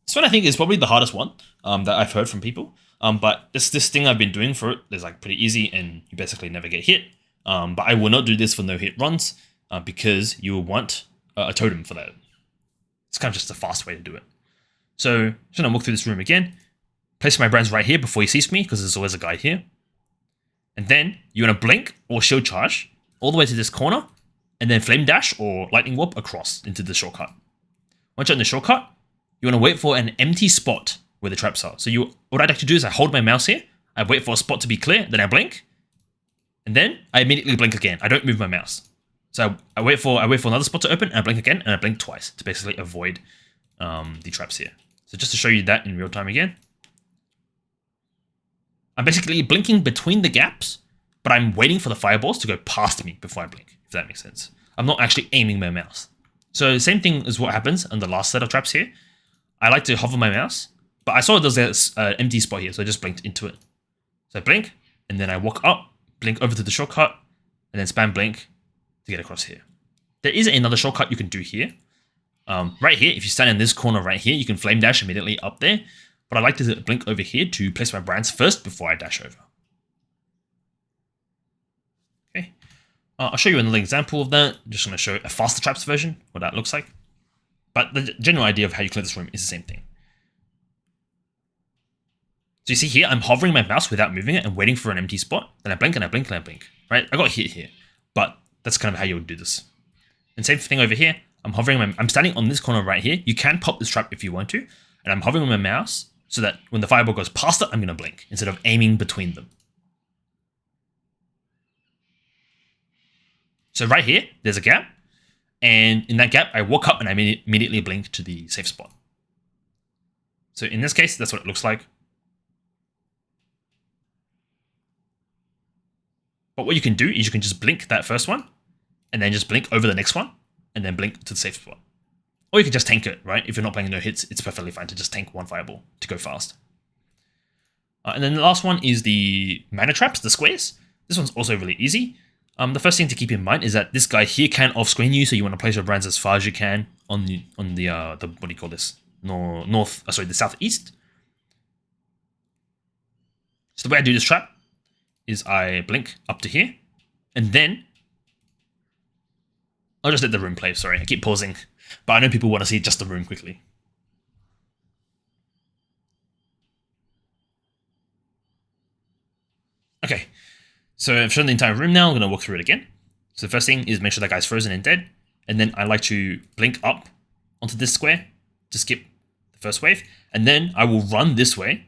This one I think is probably the hardest one that I've heard from people. But this thing I've been doing for it is like pretty easy and you basically never get hit. But I will not do this for no hit runs because you will want a totem for that. It's kind of just a fast way to do it. So just gonna walk through this room again. place my brands right here before he sees me, because there's always a guy here. And then you want to blink or shield charge all the way to this corner, and then flame dash or lightning warp across into the shortcut. Once you're in the shortcut, you want to wait for an empty spot where the traps are. So what I'd like to do is I hold my mouse here, I wait for a spot to be clear, then I blink, and then I immediately blink again. I don't move my mouse. So I wait for another spot to open, and I blink again, and I blink twice to basically avoid the traps here. So just to show you that in real time again, I'm basically blinking between the gaps, but I'm waiting for the fireballs to go past me before I blink, if that makes sense. I'm not actually aiming my mouse. So same thing is what happens on the last set of traps here. I like to hover my mouse, but I saw there's an empty spot here, so I just blinked into it. So I blink, and then I walk up, blink over to the shortcut, and then spam blink to get across here. There is another shortcut you can do here. Right here, if you stand in this corner right here, you can flame dash immediately up there. But I like to blink over here to place my brands first before I dash over. Okay, I'll show you another example of that. I'm just going to show a faster traps version, what that looks like. But the general idea of how you clear this room is the same thing. So you see here, I'm hovering my mouse without moving it and waiting for an empty spot. Then I blink and I blink and I blink. Right? I got hit here, but that's kind of how you would do this. And same thing over here. I'm standing on this corner right here. You can pop this trap if you want to, and I'm hovering my mouse so that when the fireball goes past it, I'm going to blink instead of aiming between them. So right here, there's a gap, and in that gap, I walk up and I immediately blink to the safe spot. So in this case, that's what it looks like. But what you can do is you can just blink that first one, and then just blink over the next one, and then blink to the safe spot. Or you can just tank it, right? If you're not playing no hits, it's perfectly fine to just tank one fireball to go fast. And then the last one is the mana traps, the squares. This one's also really easy. The first thing to keep in mind is that this guy here can off-screen you, so you want to place your brands as far as you can on the what do you call this? The southeast. So the way I do this trap is I blink up to here, and then I'll just let the room play. Sorry, I keep pausing, but I know people want to see just the room quickly. Okay, so I've shown the entire room now. I'm going to walk through it again. So the first thing is make sure that guy's frozen and dead, and then I like to blink up onto this square to skip the first wave, and then I will run this way,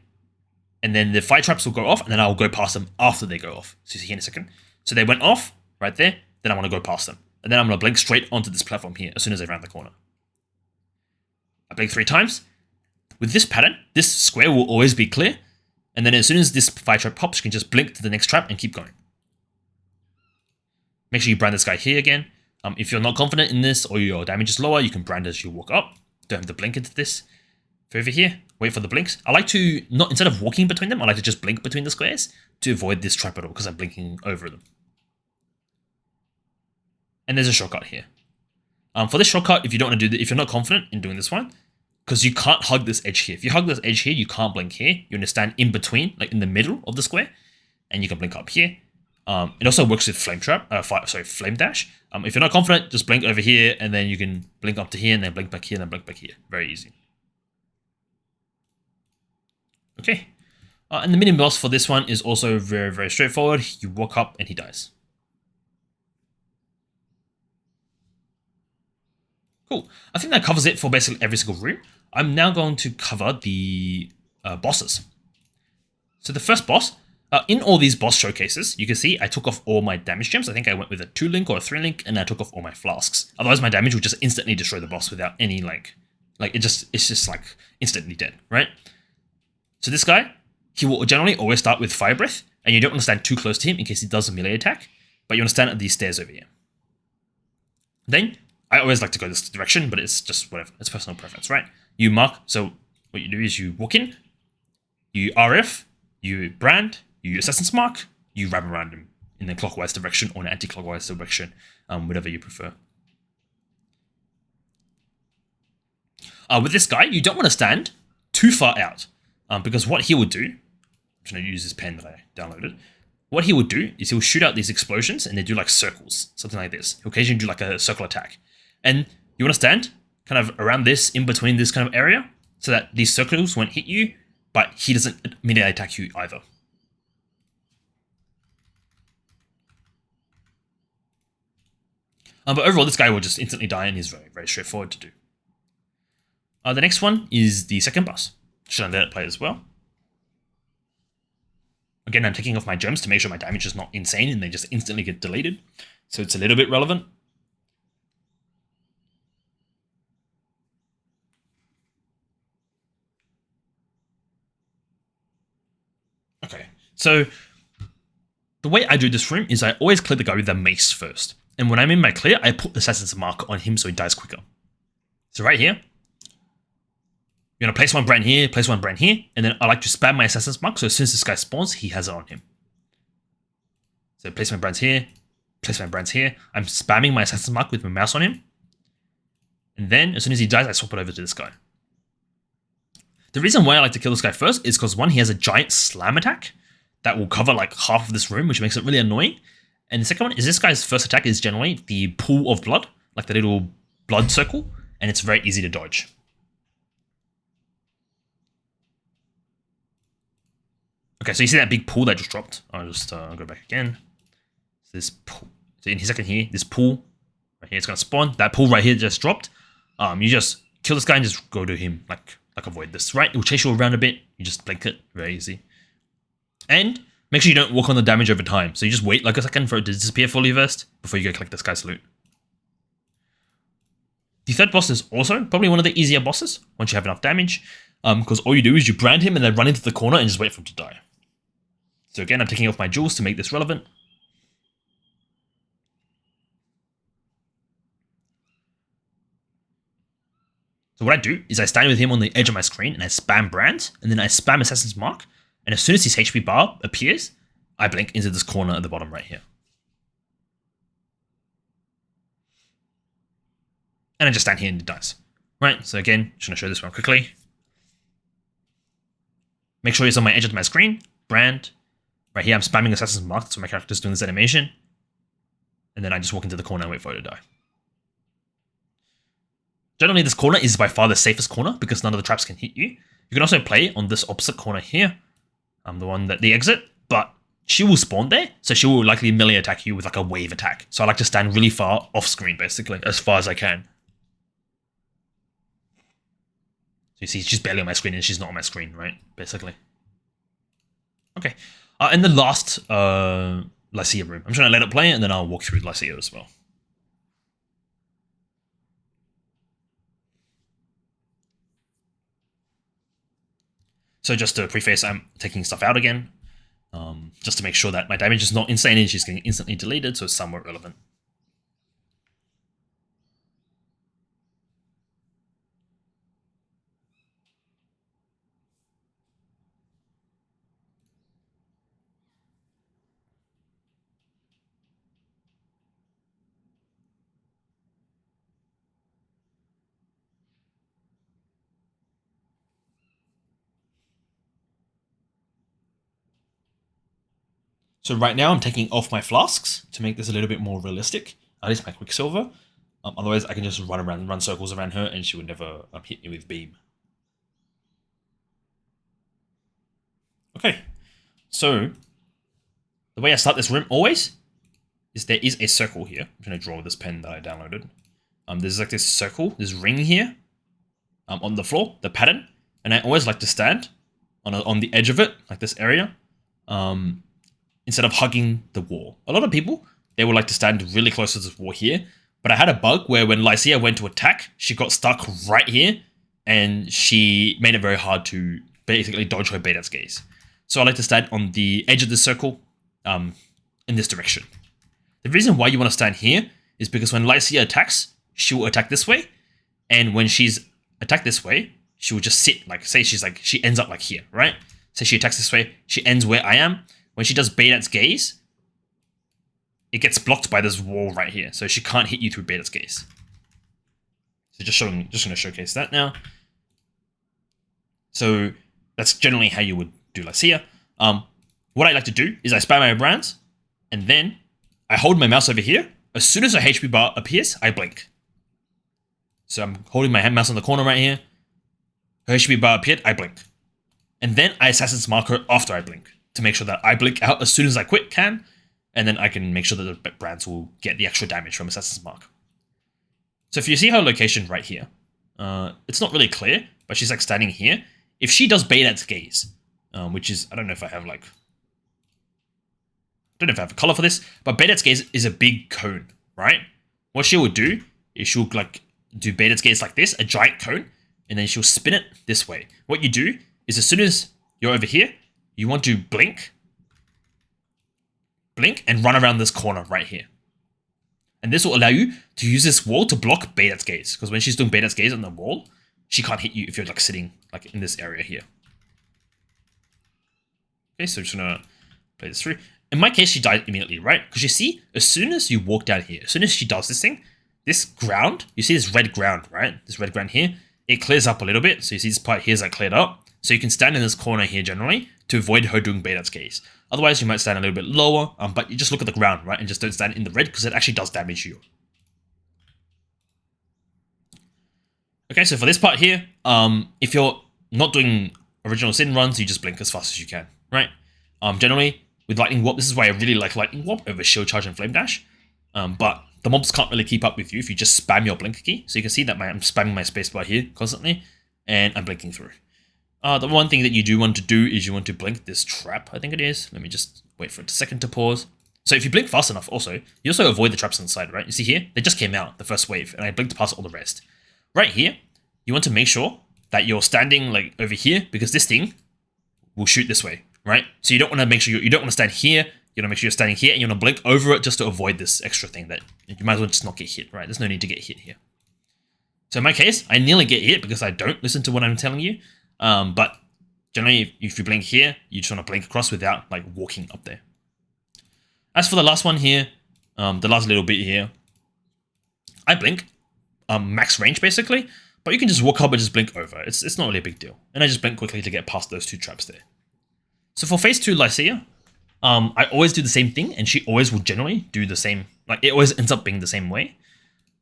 and then the fire traps will go off, and then I'll go past them after they go off. So you see here in a second. So they went off right there, then I want to go past them. And then I'm going to blink straight onto this platform here as soon as I round the corner. I blink 3 times. With this pattern, this square will always be clear. And then as soon as this fire trap pops, you can just blink to the next trap and keep going. Make sure you brand this guy here again. If you're not confident in this or your damage is lower, you can brand as you walk up. Don't have to blink into this. For over here, wait for the blinks. I like to, instead of walking between them, I like to just blink between the squares to avoid this trap at all because I'm blinking over them. And there's a shortcut here. For this shortcut, if you don't want to do if you're not confident in doing this one, because you can't hug this edge here. If you hug this edge here, you can't blink here. You want to stand in between, like in the middle of the square, and you can blink up here. It also works with flame dash. If you're not confident, just blink over here, and then you can blink up to here, and then blink back here, and then blink back here. Very easy. Okay. And the mini boss for this one is also very, very straightforward. You walk up, and he dies. Cool. I think that covers it for basically every single room. I'm now going to cover the bosses. So the first boss, in all these boss showcases, you can see I took off all my damage gems. I think I went with a 2-link or a 3-link, and I took off all my flasks. Otherwise, my damage would just instantly destroy the boss without any it's just like instantly dead, right? So this guy, he will generally always start with Fire Breath, and you don't want to stand too close to him in case he does a melee attack, but you want to stand at these stairs over here. Then I always like to go this direction, but it's just whatever. It's personal preference, right? You mark. So what you do is you walk in, you RF, you brand, you Assassin's Mark, you wrap around him in a clockwise direction or an anti-clockwise direction, whatever you prefer. With this guy, you don't want to stand too far out because what he would do, I'm just going to use this pen that I downloaded. What he would do is he'll shoot out these explosions and they do like circles, something like this. He'll occasionally do like a circle attack. And you want to stand kind of around this, in between this kind of area, so that these circles won't hit you, but he doesn't immediately attack you either. But overall, this guy will just instantly die, and he's very, very straightforward to do. The next one is the second boss. Should I let it play as well? Again, I'm taking off my gems to make sure my damage is not insane and they just instantly get deleted. So it's a little bit relevant. Okay, so the way I do this room is I always clear the guy with the mace first. And when I'm in my clear, I put Assassin's Mark on him so he dies quicker. So right here, you're going to place one brand here, place one brand here, and then I like to spam my Assassin's Mark, so as soon as this guy spawns, he has it on him. So place my brands here, place my brands here. I'm spamming my Assassin's Mark with my mouse on him. And then, as soon as he dies, I swap it over to this guy. The reason why I like to kill this guy first is because, one, he has a giant slam attack that will cover like half of this room, which makes it really annoying. And the second one is this guy's first attack is generally the pool of blood, like the little blood circle, and it's very easy to dodge. Okay, so you see that big pool that just dropped. I'll just go back again. This pool. So in a second here, this pool right here is going to spawn. That pool right here just dropped. You just kill this guy and just go to him, like avoid this, right? It will chase you around a bit. You just blink it, very easy. And make sure you don't walk on the damage over time. So you just wait like a second for it to disappear fully first before you go collect this guy's loot. The third boss is also probably one of the easier bosses once you have enough damage, because all you do is you brand him and then run into the corner and just wait for him to die. So again, I'm taking off my jewels to make this relevant. So what I do is I stand with him on the edge of my screen and I spam brands, and then I spam Assassin's Mark, and as soon as his HP bar appears, I blink into this corner at the bottom right here. And I just stand here and it dies. Right, so again, just gonna show this one quickly. Make sure he's on my edge of my screen, brand. Right here, I'm spamming Assassin's Mark, so my character's doing this animation. And then I just walk into the corner and wait for it to die. Generally, this corner is by far the safest corner because none of the traps can hit you. You can also play on this opposite corner here. The one that the exit, but she will spawn there, so she will likely melee attack you with like a wave attack. So I like to stand really far off screen, basically, as far as I can. So you see, she's barely on my screen and she's not on my screen, right? Basically. Okay. And the last Lycia room. I'm just going to let it play and then I'll walk through Lycia as well. So just to preface, I'm taking stuff out again, just to make sure that my damage is not insane and she's getting instantly deleted, so it's somewhat relevant. So right now I'm taking off my flasks to make this a little bit more realistic, at least my Quicksilver. Otherwise I can just run circles around her and she would never hit me with beam. Okay, so the way I start this room always is there is a circle here. I'm going to draw with this pen that I downloaded. There's like this circle, this ring here on the floor, the pattern, and I always like to stand on the edge of it, like this area. Instead of hugging the wall. A lot of people, they would like to stand really close to this wall here, but I had a bug where when Lycia went to attack, she got stuck right here, and she made it very hard to basically dodge her Baitat's gaze. So I like to stand on the edge of the circle in this direction. The reason why you want to stand here is because when Lycia attacks, she will attack this way, and when she's attacked this way, she will just sit, like, say she ends up like here, right? Say she attacks this way, she ends where I am. When she does Baitat's gaze, it gets blocked by this wall right here, so she can't hit you through Baitat's gaze. So just going to showcase that now. So that's generally how you would do Lycia. What I like to do is I spam my brands, and then I hold my mouse over here. As soon as a HP bar appears, I blink. So I'm holding my mouse on the corner right here. Her HP bar appeared, I blink. and then I Assassin's Mark her after I blink to make sure that I blink out as soon as I can, and then I can make sure that the brands will get the extra damage from Assassin's Mark. So if you see her location right here, it's not really clear, but she's like standing here. If she does Baydat's Gaze, which is, I don't know if I have a color for this, but Baydat's Gaze is a big cone, right? What she will do is she'll like do Baydat's Gaze like this, a giant cone, and then she'll spin it this way. What you do is as soon as you're over here, you want to blink, and run around this corner right here. And this will allow you to use this wall to block Baydat's Gaze, because when she's doing Baydat's Gaze on the wall, she can't hit you if you're like sitting like in this area here. Okay, so just gonna play this through. In my case, she died immediately, right? Because you see, as soon as you walk down here, as soon as she does this thing, this ground, you see this red ground, right? This red ground here, it clears up a little bit. So you see this part here is like cleared up. So you can stand in this corner here generally to avoid her doing Baydat's Gaze. Otherwise, you might stand a little bit lower, but you just look at the ground, right? And just don't stand in the red because it actually does damage you. Okay, so for this part here, if you're not doing original sin runs, you just blink as fast as you can, right? Generally, with Lightning Warp, this is why I really like Lightning Warp over Shield Charge and Flame Dash. But the mobs can't really keep up with you if you just spam your blink key. So you can see that I'm spamming my spacebar here constantly, and I'm blinking through. The one thing that you do want to do is you want to blink this trap, I think it is. Let me just wait for a second to pause. So if you blink fast enough also, you also avoid the traps on the side, right? You see here, they just came out, the first wave, and I blinked past all the rest. Right here, you want to make sure that you're standing like over here, because this thing will shoot this way, right? So you don't want to make sure you don't want to stand here. You want to make sure you're standing here, and you want to blink over it just to avoid this extra thing that you might as well just not get hit, right? There's no need to get hit here. So in my case, I nearly get hit because I don't listen to what I'm telling you. But generally, if you blink here, you just want to blink across without like walking up there. As for the last one here, the last little bit here, I blink, max range basically, but you can just walk up and just blink over. It's not really a big deal. And I just blink quickly to get past those two traps there. So for phase 2 Lycia, I always do the same thing, and she always will generally do the same, like it always ends up being the same way.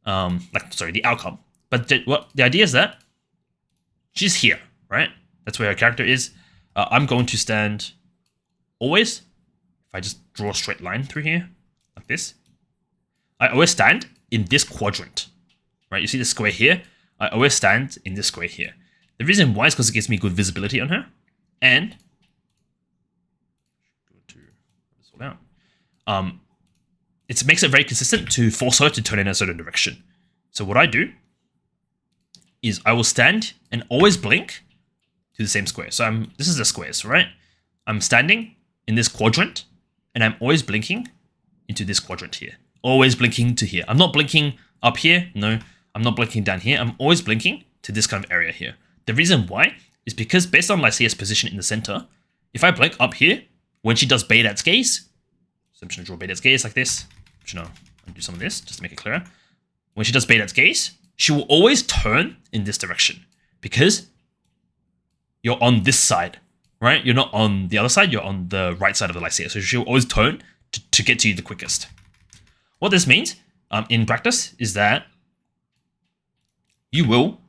The outcome. But the idea is that she's here, right? That's where her character is. I'm going to stand always, if I just draw a straight line through here, like this, I always stand in this quadrant, right? You see the square here? I always stand in this square here. The reason why is because it gives me good visibility on her, and it makes it very consistent to force her to turn in a certain direction. So what I do is I will stand and always blink to the same square. So this is the squares, right? I'm standing in this quadrant, and I'm always blinking into this quadrant here. Always blinking to here. I'm not blinking up here. No, I'm not blinking down here. I'm always blinking to this kind of area here. The reason why is because based on Lycia's position in the center, if I blink up here, when she does Baydat's Gaze, so I'm just going to draw Baydat's Gaze like this. I'm just going to do some of this just to make it clearer. When she does Baydat's Gaze, she will always turn in this direction because you're on this side, right? You're not on the other side, you're on the right side of the Lycia. So she'll always turn to get to you the quickest. What this means in practice is that you will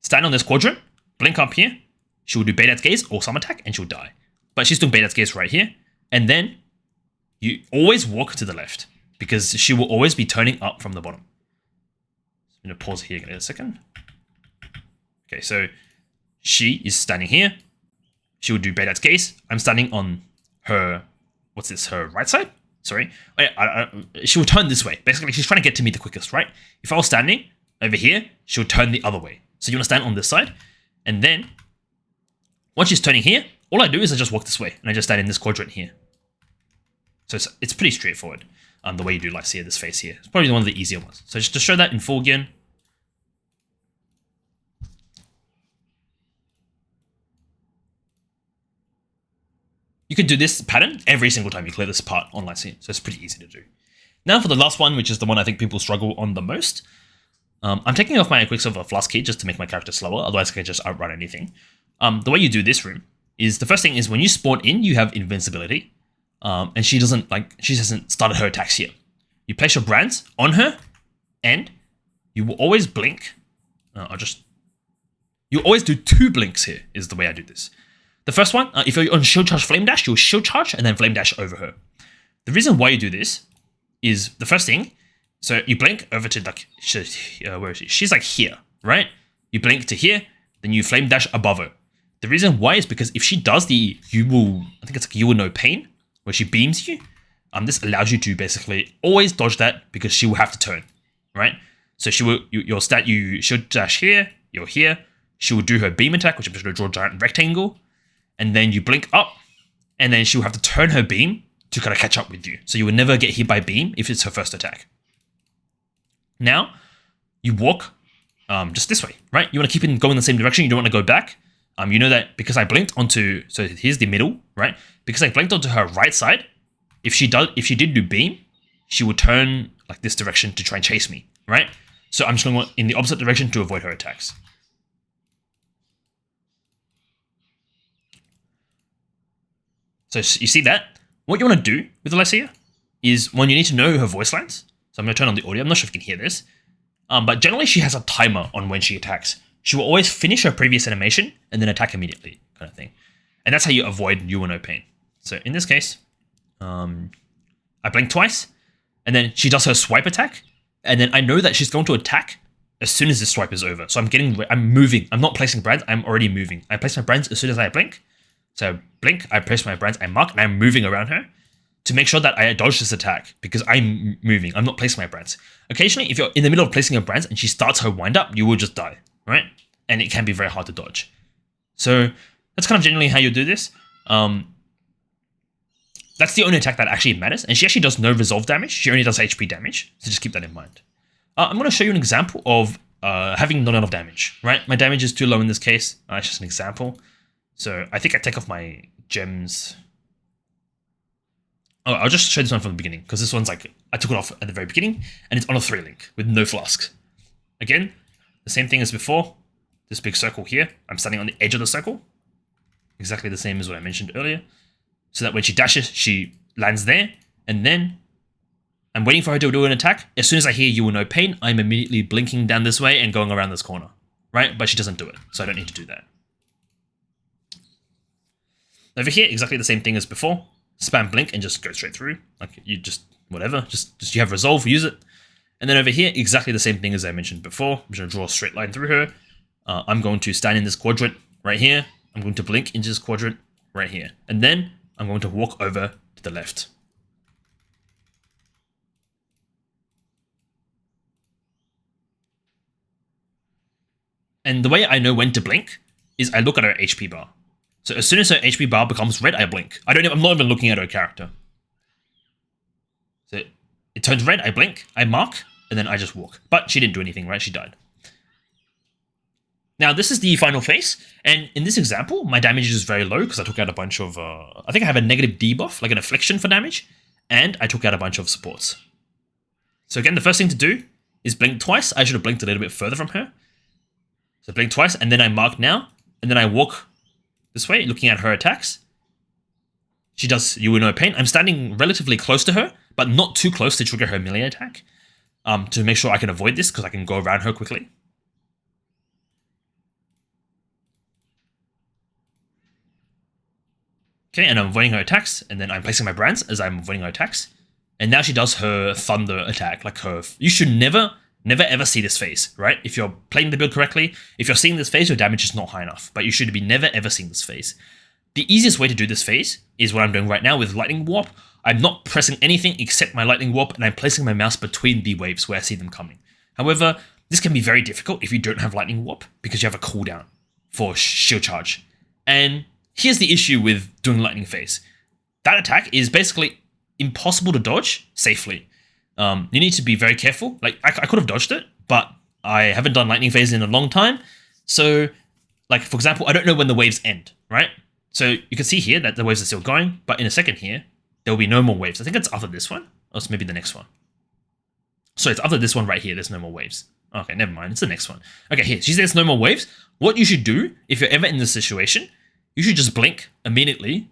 stand on this quadrant, blink up here, she will do Baydat's Gaze or some attack, and she'll die. But she's doing Baydat's Gaze right here, and then you always walk to the left because she will always be turning up from the bottom. I'm going to pause here in a second. Okay, so she is standing here. She will do Baydat's Gaze. I'm standing on her, what's this, her right side? Sorry. She will turn this way. Basically, she's trying to get to me the quickest, right? If I was standing over here, she'll turn the other way. So you want to stand on this side. And then, once she's turning here, all I do is I just walk this way. And I just stand in this quadrant here. So it's pretty straightforward. The way you do Lycia, this phase here. It's probably one of the easier ones. So just to show that in full again. You can do this pattern every single time you clear this part on Lycia. So it's pretty easy to do. Now for the last one, which is the one I think people struggle on the most. I'm taking off my Quicksilver Flask key just to make my character slower. Otherwise I can just outrun anything. The way you do this room is the first thing is when you spawn in, you have invincibility. And she hasn't started her attacks yet. You place your brands on her, and you will always blink. You always do 2 blinks here, is the way I do this. The first one, if you're on shield charge flame dash, you'll shield charge and then flame dash over her. The reason why you do this is the first thing. So you blink over to like, where is she? She's like here, right? You blink to here, then you flame dash above her. The reason why is because if she does the I think it's like you will know pain, where she beams you, this allows you to basically always dodge that because she will have to turn, right? So she will, you should dash here, you're here, she will do her beam attack, which I'm just going to draw a giant rectangle, and then you blink up, and then she will have to turn her beam to kind of catch up with you. So you will never get hit by beam if it's her first attack. Now, you walk just this way, right? You want to keep it going in the same direction, you don't want to go back. You know that because I blinked onto, so here's the middle, right? Because I blinked onto her right side, if she did do beam, she would turn like this direction to try and chase me, right? So I'm just going to go in the opposite direction to avoid her attacks. So you see that? What you want to do with Lycia is when you need to know her voice lines. So I'm going to turn on the audio. I'm not sure if you can hear this. But generally she has a timer on when she attacks. She will always finish her previous animation and then attack immediately, kind of thing. And that's how you avoid you will no pain. So in this case, I blink twice, and then she does her swipe attack, and then I know that she's going to attack as soon as this swipe is over. So I'm moving. I'm not placing brands. I'm already moving. I place my brands as soon as I blink. So blink, I place my brands, I mark, and I'm moving around her to make sure that I dodge this attack because I'm moving. I'm not placing my brands. Occasionally, if you're in the middle of placing your brands and she starts her wind up, you will just die, right? And it can be very hard to dodge. So that's kind of generally how you do this. That's the only attack that actually matters. And she actually does no resolve damage. She only does HP damage. So just keep that in mind. I'm going to show you an example of having not enough damage, right? My damage is too low in this case. It's just an example. So I think I take off my gems. Oh, I'll just show this one from the beginning because this one's like, I took it off at the very beginning and it's on a 3-link with no flasks. Again, the same thing as before. This big circle here, I'm standing on the edge of the circle. Exactly the same as what I mentioned earlier. So that when she dashes, she lands there. And then I'm waiting for her to do an attack. As soon as I hear you will no pain, I'm immediately blinking down this way and going around this corner, right? But she doesn't do it, so I don't need to do that. Over here, exactly the same thing as before. Spam blink and just go straight through. Like you just, whatever, just you have resolve, use it. And then over here, exactly the same thing as I mentioned before. I'm just going to draw a straight line through her. I'm going to stand in this quadrant right here. I'm going to blink into this quadrant right here. And then I'm going to walk over to the left. And the way I know when to blink is I look at her HP bar. So as soon as her HP bar becomes red, I blink. I'm not even looking at her character. So it turns red, I blink, I mark, and then I just walk. But she didn't do anything, right? She died. Now, this is the final phase, and in this example, my damage is very low because I took out a bunch of, I think I have a negative debuff, like an affliction for damage, and I took out a bunch of supports. So again, the first thing to do is blink twice. I should have blinked a little bit further from her. So blink twice, and then I mark now, and then I walk this way, looking at her attacks. She does you will no pain. I'm standing relatively close to her, but not too close to trigger her melee attack, to make sure I can avoid this because I can go around her quickly. Okay, and I'm avoiding her attacks, and then I'm placing my brands as I'm avoiding her attacks. And now she does her thunder attack, like her... You should never ever see this phase, right? If you're playing the build correctly, if you're seeing this phase, your damage is not high enough, but you should be never ever seeing this phase. The easiest way to do this phase is what I'm doing right now with Lightning Warp. I'm not pressing anything except my Lightning Warp, and I'm placing my mouse between the waves where I see them coming. However, this can be very difficult if you don't have Lightning Warp, because you have a cooldown for shield charge. And here's the issue with doing Lightning phase. That attack is basically impossible to dodge safely. You need to be very careful. Like, I could have dodged it, but I haven't done Lightning phase in a long time. So, like, for example, I don't know when the waves end, right? So you can see here that the waves are still going, but in a second here, there will be no more waves. I think it's after this one, or it's maybe the next one. So it's after this one right here, there's no more waves. Okay, never mind, it's the next one. Okay, here, she says no more waves. What you should do, if you're ever in this situation, you should just blink immediately,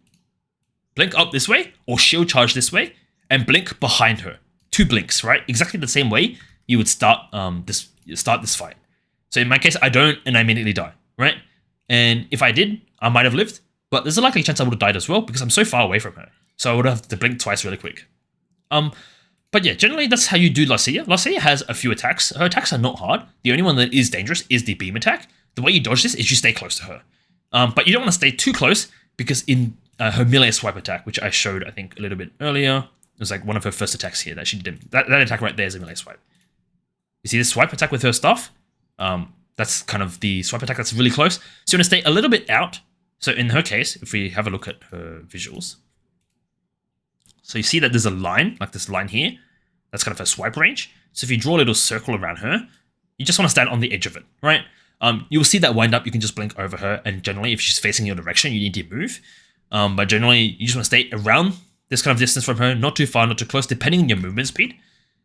blink up this way, or shield charge this way, and blink behind her. 2 blinks, right? Exactly the same way you would start this fight. So in my case, I don't, and I immediately die, right? And if I did, I might have lived, but there's a likely chance I would have died as well because I'm so far away from her. So I would have to blink twice really quick. But yeah, generally that's how you do Lycia. Lycia has a few attacks. Her attacks are not hard. The only one that is dangerous is the beam attack. The way you dodge this is you stay close to her. But you don't want to stay too close because in her melee swipe attack, which I showed I think a little bit earlier, it was like one of her first attacks here that she did. That attack right there is a melee swipe. You see this swipe attack with her staff? That's kind of the swipe attack that's really close. So you want to stay a little bit out. So in her case, if we have a look at her visuals, so you see that there's a line, like this line here. That's kind of her swipe range. So if you draw a little circle around her, you just want to stand on the edge of it, right? You'll see that wind up, you can just blink over her, and generally if she's facing your direction, you need to move. But generally, you just want to stay around this kind of distance from her, not too far, not too close, depending on your movement speed.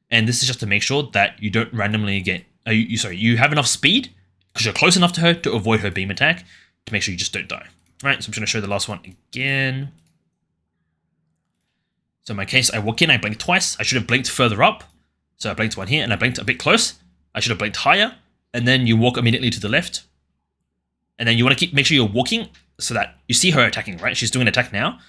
And this is just to make sure that you don't randomly get, you have enough speed, because you're close enough to her to avoid her beam attack, to make sure you just don't die. Right, so I'm just going to show the last one again. So in my case, I walk in, I blink twice. I should have blinked further up. So I blinked one here, and I blinked a bit close. I should have blinked higher. And then you walk immediately to the left. And then you want to make sure you're walking so that you see her attacking, right? She's doing an attack now.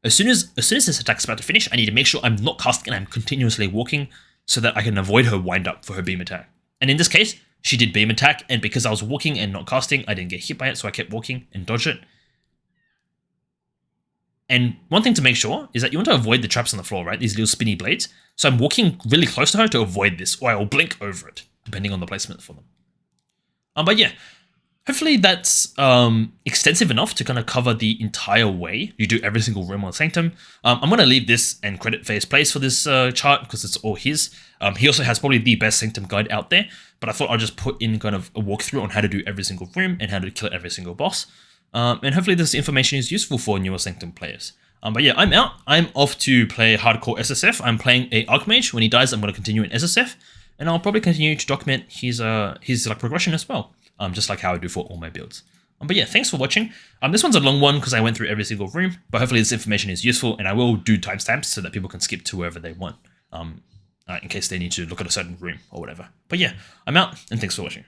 As soon as this attack is about to finish, I need to make sure I'm not casting and I'm continuously walking so that I can avoid her wind up for her beam attack. And in this case, she did beam attack, and because I was walking and not casting, I didn't get hit by it, so I kept walking and dodged it. And one thing to make sure is that you want to avoid the traps on the floor, right? These little spinny blades. So I'm walking really close to her to avoid this, or I will blink over it, depending on the placement for them. But yeah, hopefully that's extensive enough to kind of cover the entire way you do every single room on Sanctum. I'm going to leave this and credit Faye's place for this chart because it's all his. He also has probably the best Sanctum guide out there, but I thought I'll just put in kind of a walkthrough on how to do every single room and how to kill every single boss. And hopefully this information is useful for newer Sanctum players. But yeah, I'm out. I'm off to play hardcore SSF. I'm playing a Archmage. When he dies, I'm going to continue in SSF, and I'll probably continue to document his like progression as well, just like how I do for all my builds. But yeah, thanks for watching. This one's a long one because I went through every single room, but hopefully this information is useful, and I will do timestamps so that people can skip to wherever they want, in case they need to look at a certain room or whatever. But yeah, I'm out, and thanks for watching.